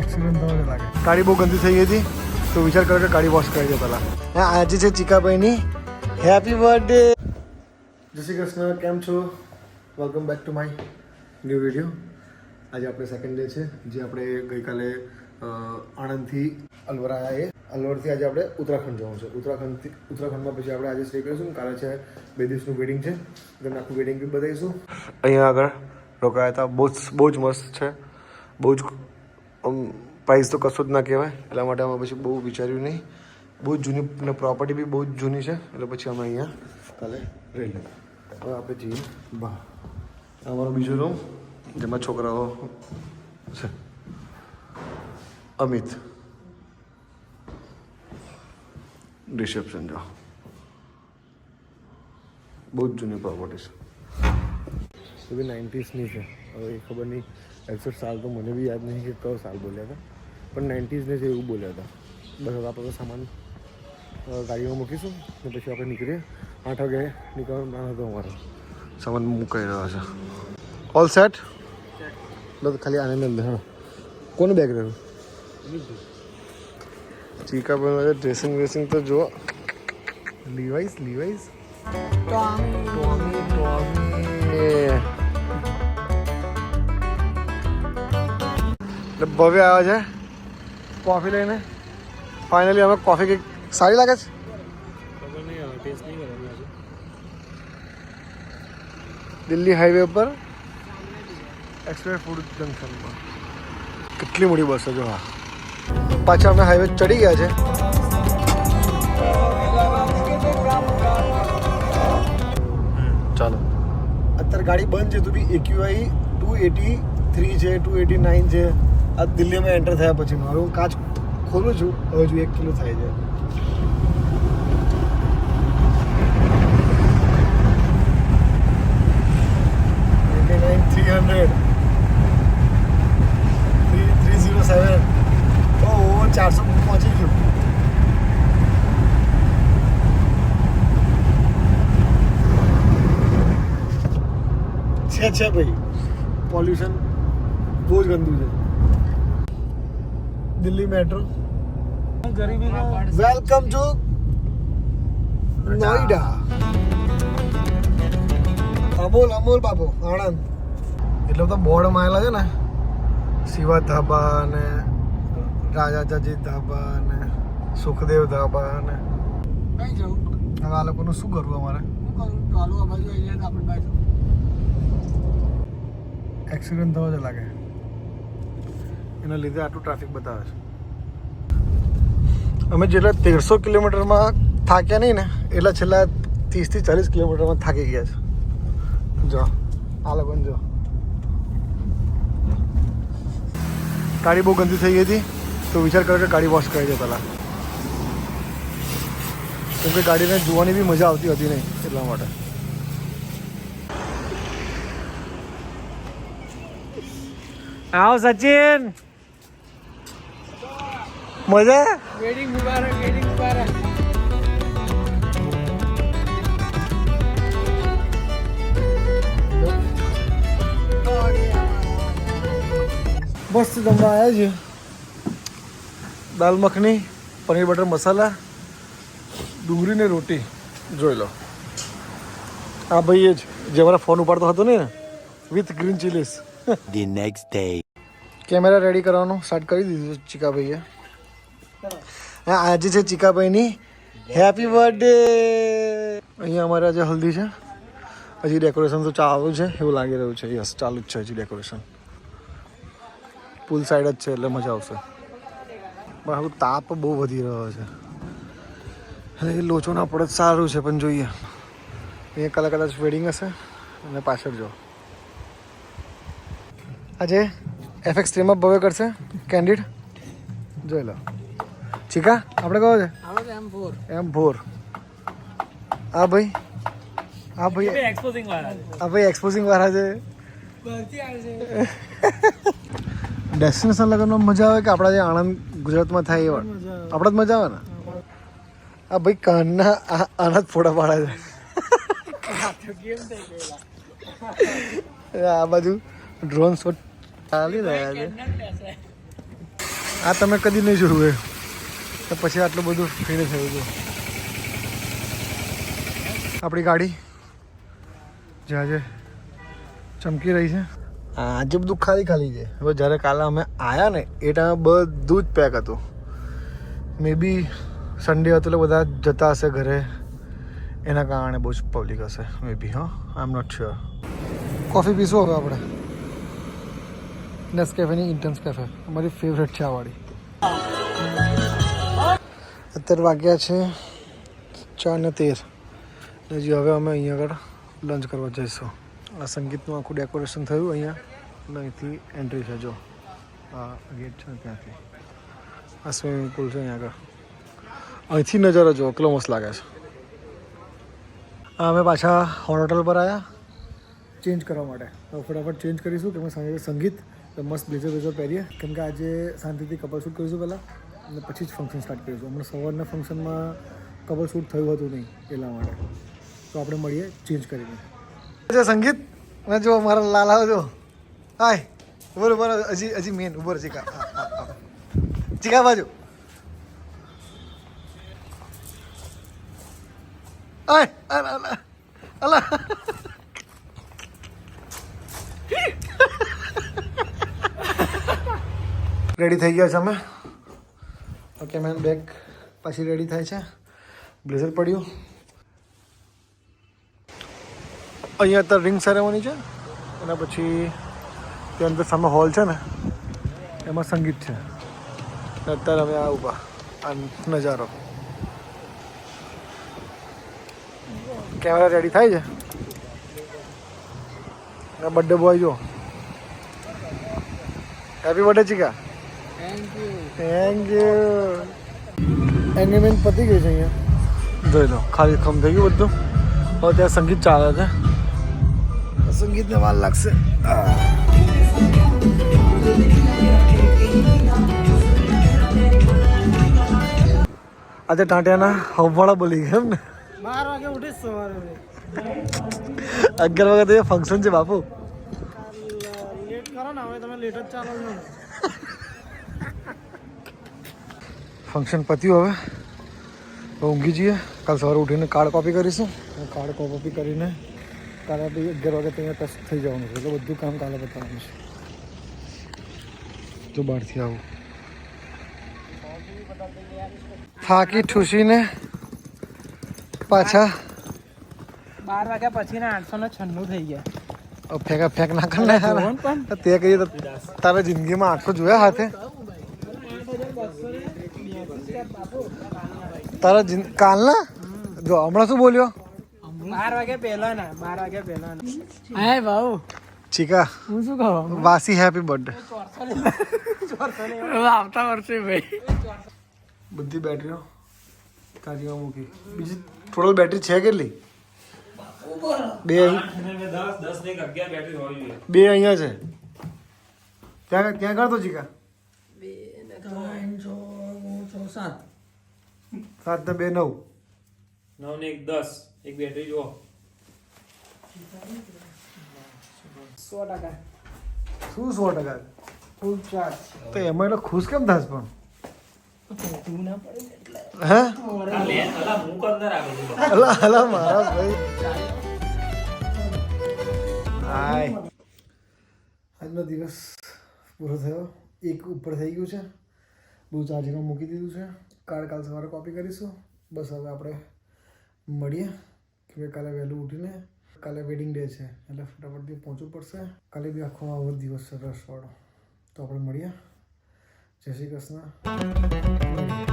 Accident થયો છે લાગે. ગાડી બહુ ગંદી થઈ ગઈ હતી તો વિચાર કર્યો કે ગાડી વોશ કરી દે પહેલાં. આજે છે ચીકાભાઈની હેપી બર્થડે. જય શ્રી કૃષ્ણ, કેમ છો? Welcome back to my new video. આજે આપણે સેકન્ડ ડે છે, જે આપણે ગઈકાલે આણંદથી અલવર આવ્યા. અલવરથી આજે આપણે ઉત્તરાખંડ જવાનું છે. ઉત્તરાખંડમાં પછી આપણે આજે સ્ટે કરીશું. કાલે છે 2 દિવસનું વેડિંગ છે, તમને આખું વેડિંગ બી બતાવીશું. અહીંયા આગળ રોકાયા હતા. બહુ જ મસ્ત છે. બહુ જ પ્રાઇસ તો કશું જ ના કહેવાય, એટલા માટે અમે પછી બહુ વિચાર્યું નહીં. બહુ જ જૂની અને પ્રોપર્ટી બી બહુ જ જૂની છે, એટલે પછી અમે અહીંયા કાલે રહી લઈએ. હવે આપણે જઈએ બહાર. અમારો બીજો રૂમ જેમાં છોકરાઓ છે. અમિત રિસેપ્શન જો બહુ જ જૂની પ્રોપર્ટી છે. એ બી 90sની છે. હવે એ ખબર નહીં એક્ઝેક્ટ સાલ તો મને બી યાદ નહીં કે કયો સાલ બોલ્યા હતા, પણ 90sને છે એવું બોલ્યા હતા. બસ હવે આપણે સામાન ગાડીમાં મૂકીશું ને પછી આપણે નીકળીએ. 8 વાગે નીકળવાનો પ્લાન હતો અમારો. સામાન મુકાઈ રહ્યો છે. All set? બસ ખાલી આનંદ અંદર. હા, કોનું બેગ રહ્યું? ચીકા બનવા ડ્રેસિંગ વેસિંગ તો જુઓ. લીવાઈસ ભવ્ય આવે છે કોફી લઈને. ફાઇનલી અમે કોફી કંઈક સારી લાગે છે. ખબર નહીં, ટેસ્ટ નહીં કરવાનું છે. દિલ્હી હાઈવે ઉપર એક્સપ્રેસ ફૂડ જંકશનમાં કેટલી મોટી બસ છે જો. હા, પાછા અમે હાઈવે ચડી ગયા છે. ચાલો, અત્યારે ગાડી બંધ છે તો બી AQI 283 છે, 289 છે. આ દિલ્હીમાં એન્ટર થયા પછીનું. હવે હું કાચ ખોલું છું, હજુ 1 કિલો થાય છે. 300 307. ઓહ, 400 પહોંચી ગયું. છે ભાઈ, પોલ્યુશન બહુ જ ગંદુ છે. Delhi metro. Welcome to Noida. Amol Babu Anand. એટલે બધા બોર્ડ મારેલા છે ને, શિવા ધાબા અને રાજાજી ધાબા અને સુખદેવ ધાબા અને કઈ જવું. હવે આ લોકોનું શું કરવું અમારે? એક્સિડન્ટ થયો છે લાગે, એના લીધે આટલું ટ્રાફિક બતાવે છે. અમે જેટલા 1300 કિલોમીટરમાં થાક્યા નહીં ને, એટલા છેલ્લા 30 થી 40 કિલોમીટરમાં થાકી ગયા છે. જો આ લોકોને જો, ગાડી બહુ ગંદી થઈ ગઈ હતી તો વિચાર કર્યો કે ગાડી વોશ કરી દે પહેલાં, કેમ કે ગાડીને જોવાની બી મજા આવતી હતી નહીં, એટલા માટે. આવો સચિન, મજા. વેડિંગ મુબારક. મસ્ત જમવા આવ્યા છે. દાલ મખની, પનીર બટર મસાલા, ડુંગળી ને રોટી. જોઈ લો. આ ભાઈ એ જ જે મારા ફોન ઉપાડતો હતો ને, with green chillies. The next day. Camera ready કરવાનું સ્ટાર્ટ કરી દીધું ચીકાભાઈએ. હા, આજે છે ચીકાભાઈની હેપી બર્થડે. અહીંયા અમારે આજે હલ્દી છે. હજી ડેકોરેશન તો ચાલુ છે એવું લાગી રહ્યું છે. યસ, ચાલુ જ છે હજી ડેકોરેશન. પુલ સાઈડ જ છે એટલે મજા આવશે. પણ હવે તાપ બહુ વધી રહ્યો છે એટલે એ લોચો ના પડે સારું છે, પણ જોઈએ. અહીંયા કદાચ વેડિંગ હશે અને પાછળ જો આજે FX3માં ભવ્ય કરશે કેન્ડિડ. જોઈ લો. ચીકા આપણે કયો છે? M4. આ ભાઈ એક્સપોઝિંગ વાળા છે. ડેસ્ટિનેશન લગનમાં મજા આવે કે આપણા જે આણંદ ગુજરાતમાં થાય એવા આપણે જ મજા આવે ને. આ ભાઈ કાનના આના જ ફોટા પાડે છે. આ બાજુ ડ્રોન શોટ ચાલી રહ્યા છે. આ તમે કદી નહીં જોયું એ તો પછી આટલું બધું ફીલ થયું હતું. આપણી ગાડી જે આજે ચમકી રહી છે, આજે બધું ખાલી ખાલી છે. હવે જ્યારે કાલે અમે આવ્યા ને એ ટાઈમે બધું જ પેક હતું. મે બી સન્ડે હતો એટલે બધા જતા હશે ઘરે, એના કારણે બહુ જ પબ્લિક હશે મે બી. હા, આઈ એમ નોટ શ્યોર. કોફી પીશું હવે આપણે. નેસ્કેફેની ઇન્ટેન્સ કેફે અમારી ફેવરેટ છે આ વાળી. અત્યારે વાગ્યા છે 4:13 ને હજી હવે અમે અહીંયા આગળ લંચ કરવા જઈશું. આ સંગીતનું આખું ડેકોરેશન થયું અહીંયા અને અહીંથી એન્ટ્રી છે. જો આ ગેટ છે ત્યાંથી આ સ્વિમિંગ પુલ છે અહીંયા આગળ. અહીંથી નજારો જુઓ કેટલો મસ્ત લાગે છે. અમે પાછા હોટલ પર આવ્યા ચેન્જ કરવા માટે. તો ફટાફટ ચેન્જ કરીશું કેમ કે સાંજે સંગીત તો મસ્ત બ્લેઝર પહેરીએ કેમ કે આજે શાંતિથી કપલ શૂટ કરીશું પહેલાં અને પછી જ ફંક્શન સ્ટાર્ટ કરીશું. હમણાં સવારના ફંક્શનમાં કપલ શૂટ થયું હતું નહીં એટલા માટે. તો આપણે મળીએ ચેન્જ કરીને. સંગીત અને જો મારા લાલા જો હાય બરોબર. હજી મેન ઉભો ચીકા ચીકા બાજુ અલા રેડી થઈ ગયા છે અમે. ઓકે મેન બેગ પાછી રેડી થાય છે. બ્લેઝર પડ્યું. અહીંયા અત્યારે રિંગ સેરેમની છે એના પછી ત્યાં અંદર સામે હોલ છે ને એમાં સંગીત છે. અત્યારે અમે આ ઊભા આ નજારો. કેમેરા રેડી થાય છે. બર્થડે બોય જો happy birthday Chika. Thank you. Engagement પતી ગઈ છે અહીંયા જોઈ લો. ખાલી ખમ થઈ ગયું બધું. હવે ત્યાં સંગીત ચાલે છે. સંગીતને વાર લાગશે. આજે ટાંટિયાના હવાળા બોલી ગયા એમ ને. 12 વાગે ઉઠીશ સવારે. 11 વાગે તો એ ફંક્શન છે બાપુ. લેટ કરો ને હવે તમે લેટ જ ચાલો છો. ફંક્શન પત્યું હવે ઊંઘી જઈએ. કાલ સવારે ઉઠીને કાર્ડ કોપી કરીશું. કાર્ડ કોપી કરીને કાલે બી 11 વાગે ત્યાં ટચ થઈ જવાનું છે એટલે બધું કામ કાલે બતાવવાનું છે. જો બહારથી આવું થાકી ઠૂસીને પાછા 12 વાગ્યા પછીના 896 થઈ ગયા. ફેંક ના કર ને તે કહીએ તો તારા જિંદગીમાં 800 જોયા હાથે તારા કાલના. જો હમણાં શું બોલ્યો? 12 વાગ્યા પહેલા ના 12 વાગ્યા પહેલા ના. હાય બાઉ ચીકા હું શું કહું વાસી હેપી બર્થડે. આવતા વર્ષે ભાઈ બધી બેટરીઓ ચાર્જિંગમાં મૂકી. બીજી ટોટલ બેટરી છે કેટલી? 2 અહીંયા છે. ત્યાં કરતો ચીકા 7 ને 2 9 9 ને 1 10 એક બેટરી જો 100%. શું 100% ફૂલ ચાર્જ. તો એમાં એટલે ખુશ કેમ થાશ પણ? તું ના પડે એટલે હે અલા હું અંદર આવે છે. અલા મારા ભાઈ હાય. આજનો દિવસ પૂરો થયો. એક ઉપર થઈ ગયું છે. બધું ચાર્જિંગમાં મૂકી દીધું છે. કાર્ડ કાલ સવારે કોપી કરીશું. બસ હવે આપણે મળીએ કે કાલે વહેલું ઉઠીને કાલે વેડિંગ ડે છે એટલે ફટાફટથી પહોંચવું પડશે. કાલે બી આખો આવો દિવસ છે રસવાળો. તો આપણે મળીએ. જય શ્રી કૃષ્ણ.